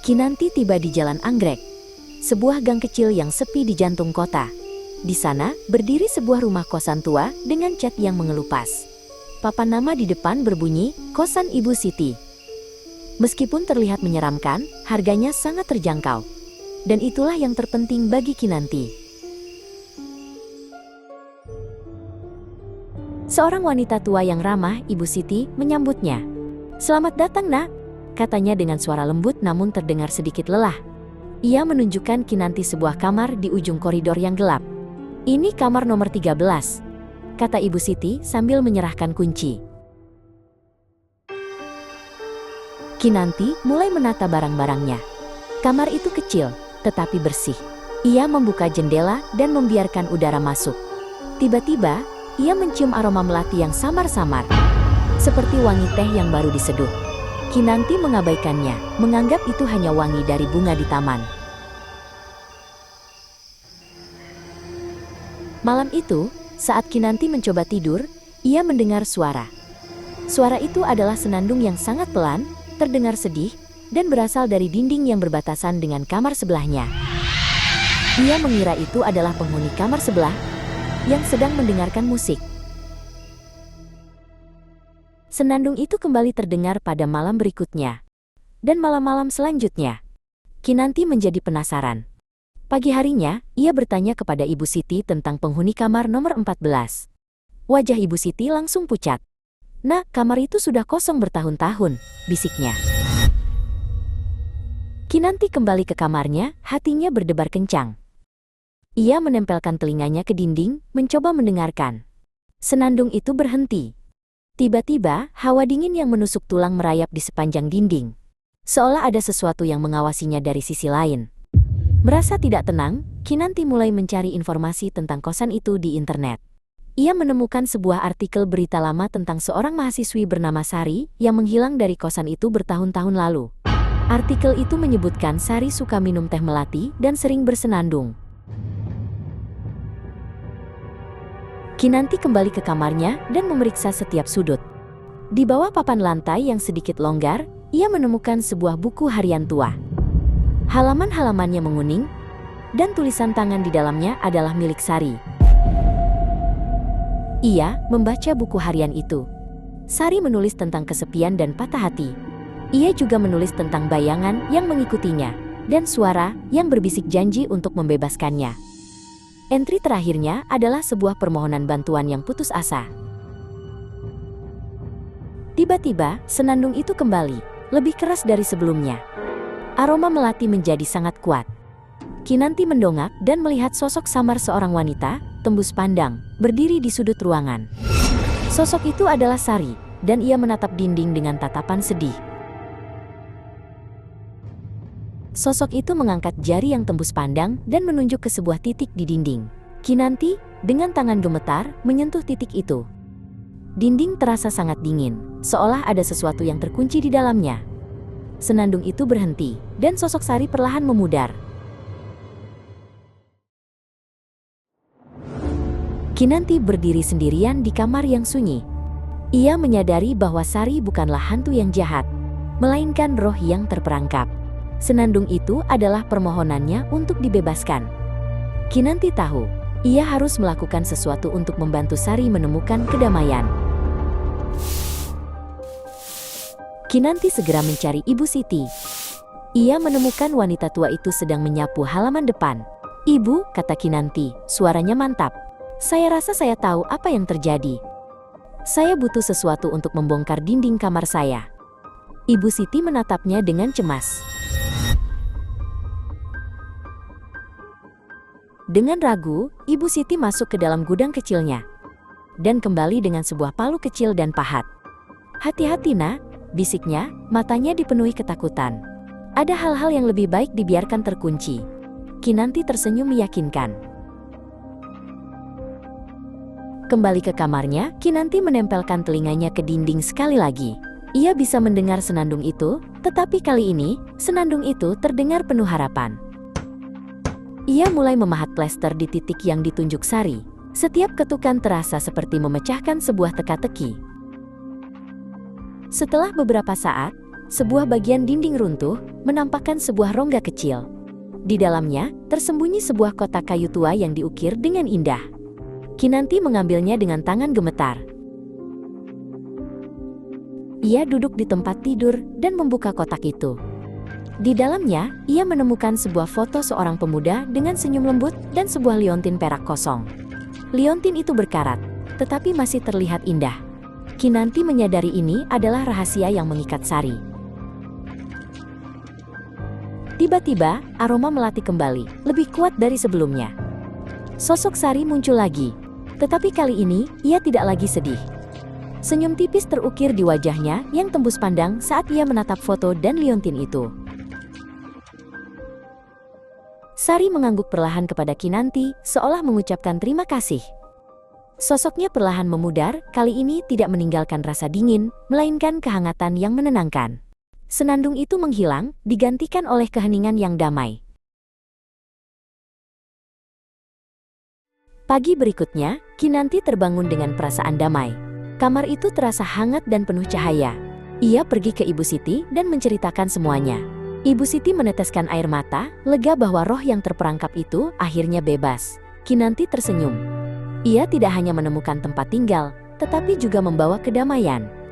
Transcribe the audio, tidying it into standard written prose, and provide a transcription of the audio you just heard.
Kinanti tiba di Jalan Anggrek, sebuah gang kecil yang sepi di jantung kota. Di sana, berdiri sebuah rumah kosan tua dengan cat yang mengelupas. Papan nama di depan berbunyi, Kosan Ibu Siti. Meskipun terlihat menyeramkan, harganya sangat terjangkau. Dan itulah yang terpenting bagi Kinanti. Seorang wanita tua yang ramah, Ibu Siti, menyambutnya. "Selamat datang, Nak," katanya dengan suara lembut namun terdengar sedikit lelah. Ia menunjukkan Kinanti sebuah kamar di ujung koridor yang gelap. "Ini kamar nomor 13, kata Ibu Siti sambil menyerahkan kunci. Kinanti mulai menata barang-barangnya. Kamar itu kecil, tetapi bersih. Ia membuka jendela dan membiarkan udara masuk. Tiba-tiba, ia mencium aroma melati yang samar-samar, seperti wangi teh yang baru diseduh. Kinanti mengabaikannya, menganggap itu hanya wangi dari bunga di taman. Malam itu, saat Kinanti mencoba tidur, ia mendengar suara. Suara itu adalah senandung yang sangat pelan, terdengar sedih, dan berasal dari dinding yang berbatasan dengan kamar sebelahnya. Ia mengira itu adalah penghuni kamar sebelah yang sedang mendengarkan musik. Senandung itu kembali terdengar pada malam berikutnya. Dan malam-malam selanjutnya. Kinanti menjadi penasaran. Pagi harinya, ia bertanya kepada Ibu Siti tentang penghuni kamar nomor 14. Wajah Ibu Siti langsung pucat. "Nak, kamar itu sudah kosong bertahun-tahun," bisiknya. Kinanti kembali ke kamarnya, hatinya berdebar kencang. Ia menempelkan telinganya ke dinding, mencoba mendengarkan. Senandung itu berhenti. Tiba-tiba, hawa dingin yang menusuk tulang merayap di sepanjang dinding. Seolah ada sesuatu yang mengawasinya dari sisi lain. Merasa tidak tenang, Kinanti mulai mencari informasi tentang kosan itu di internet. Ia menemukan sebuah artikel berita lama tentang seorang mahasiswi bernama Sari yang menghilang dari kosan itu bertahun-tahun lalu. Artikel itu menyebutkan Sari suka minum teh melati dan sering bersenandung. Kinanti kembali ke kamarnya dan memeriksa setiap sudut. Di bawah papan lantai yang sedikit longgar, ia menemukan sebuah buku harian tua. Halaman-halamannya menguning, dan tulisan tangan di dalamnya adalah milik Sari. Ia membaca buku harian itu. Sari menulis tentang kesepian dan patah hati. Ia juga menulis tentang bayangan yang mengikutinya, dan suara yang berbisik janji untuk membebaskannya. Entry terakhirnya adalah sebuah permohonan bantuan yang putus asa. Tiba-tiba, senandung itu kembali, lebih keras dari sebelumnya. Aroma melati menjadi sangat kuat. Kinanti mendongak dan melihat sosok samar seorang wanita, tembus pandang, berdiri di sudut ruangan. Sosok itu adalah Sari, dan ia menatap dinding dengan tatapan sedih. Sosok itu mengangkat jari yang tembus pandang dan menunjuk ke sebuah titik di dinding. Kinanti, dengan tangan gemetar, menyentuh titik itu. Dinding terasa sangat dingin, seolah ada sesuatu yang terkunci di dalamnya. Senandung itu berhenti, dan sosok Sari perlahan memudar. Kinanti berdiri sendirian di kamar yang sunyi. Ia menyadari bahwa Sari bukanlah hantu yang jahat, melainkan roh yang terperangkap. Senandung itu adalah permohonannya untuk dibebaskan. Kinanti tahu, ia harus melakukan sesuatu untuk membantu Sari menemukan kedamaian. Kinanti segera mencari Ibu Siti. Ia menemukan wanita tua itu sedang menyapu halaman depan. "Ibu," kata Kinanti, suaranya mantap. "Saya rasa saya tahu apa yang terjadi. Saya butuh sesuatu untuk membongkar dinding kamar saya." Ibu Siti menatapnya dengan cemas. Dengan ragu, Ibu Siti masuk ke dalam gudang kecilnya dan kembali dengan sebuah palu kecil dan pahat. "Hati-hati, Nak," bisiknya, matanya dipenuhi ketakutan. "Ada hal-hal yang lebih baik dibiarkan terkunci." Kinanti tersenyum meyakinkan. Kembali ke kamarnya, Kinanti menempelkan telinganya ke dinding sekali lagi. Ia bisa mendengar senandung itu, tetapi kali ini, senandung itu terdengar penuh harapan. Ia mulai memahat plester di titik yang ditunjuk Sari. Setiap ketukan terasa seperti memecahkan sebuah teka-teki. Setelah beberapa saat, sebuah bagian dinding runtuh menampakkan sebuah rongga kecil. Di dalamnya, tersembunyi sebuah kotak kayu tua yang diukir dengan indah. Kinanti mengambilnya dengan tangan gemetar. Ia duduk di tempat tidur dan membuka kotak itu. Di dalamnya, ia menemukan sebuah foto seorang pemuda dengan senyum lembut dan sebuah liontin perak kosong. Liontin itu berkarat, tetapi masih terlihat indah. Kinanti menyadari ini adalah rahasia yang mengikat Sari. Tiba-tiba, aroma melati kembali, lebih kuat dari sebelumnya. Sosok Sari muncul lagi, tetapi kali ini ia tidak lagi sedih. Senyum tipis terukir di wajahnya yang tembus pandang saat ia menatap foto dan liontin itu. Sari mengangguk perlahan kepada Kinanti, seolah mengucapkan terima kasih. Sosoknya perlahan memudar, kali ini tidak meninggalkan rasa dingin, melainkan kehangatan yang menenangkan. Senandung itu menghilang, digantikan oleh keheningan yang damai. Pagi berikutnya, Kinanti terbangun dengan perasaan damai. Kamar itu terasa hangat dan penuh cahaya. Ia pergi ke Ibu Siti dan menceritakan semuanya. Ibu Siti meneteskan air mata, lega bahwa roh yang terperangkap itu akhirnya bebas. Kinanti tersenyum. Ia tidak hanya menemukan tempat tinggal, tetapi juga membawa kedamaian.